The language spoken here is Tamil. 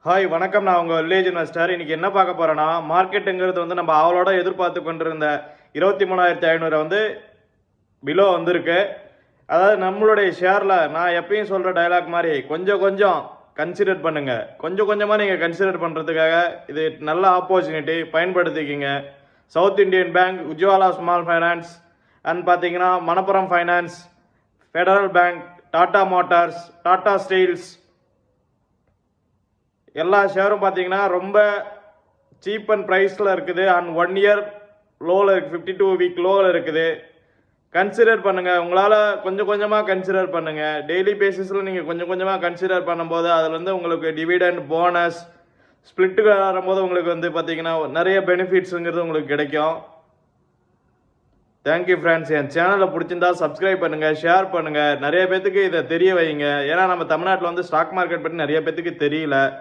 ஹாய் வணக்கம். நான் உங்கள் வில்லேஜ் இன்வெஸ்டர். இன்றைக்கி என்ன பார்க்க போகிறேன்னா, மார்க்கெட்டுங்கிறது வந்து நம்ம அவளோட எதிர்பார்த்து கொண்டிருந்த 23,500 வந்து பிலோ வந்திருக்கு. அதாவது நம்மளுடைய ஷேரில் நான் எப்பயும் சொல்கிற டைலாக் மாதிரி கொஞ்சம் கொஞ்சம் கன்சிடர் பண்ணுங்கள். கொஞ்சம் கொஞ்சமாக நீங்கள் கன்சிடர் பண்ணுறதுக்காக இது நல்ல ஆப்பர்ச்சுனிட்டி, பயன்படுத்திக்கிங்க. South Indian bank, Ujjwala small finance and பார்த்தீங்கன்னா Manappuram finance, federal bank, Tata motors, Tata steels எல்லா ஷேரும் பார்த்தீங்கன்னா ரொம்ப சீப் அண்ட் ப்ரைஸில் இருக்குது. அண்ட் 1 இயர் லோவில் இருக்குது, 52 வீக் லோவில் இருக்குது. கன்சிடர் பண்ணுங்கள். உங்களால் கொஞ்சம் கொஞ்சமாக கன்சிடர் பண்ணுங்கள். டெய்லி பேசிஸில் நீங்கள் கொஞ்சம் கொஞ்சமாக கன்சிடர் பண்ணும்போது அதில் வந்து உங்களுக்கு டிவிடெண்ட், போனஸ், ஸ்ப்ளிட்டுக்கு வரும்போது உங்களுக்கு வந்து பார்த்தீங்கன்னா நிறைய பெனிஃபிட்ஸுங்கிறது உங்களுக்கு கிடைக்கும். Thank you friends. என் சேனலை பிடிச்சிருந்தா சப்ஸ்கிரைப் பண்ணுங்கள், ஷேர் பண்ணுங்கள், நிறைய பேத்துக்கு இதை தெரிய வைங்க. ஏன்னா நம்ம தமிழ்நாட்டில் வந்து ஸ்டாக் மார்க்கெட் பற்றி நிறைய பேத்துக்கு தெரியல.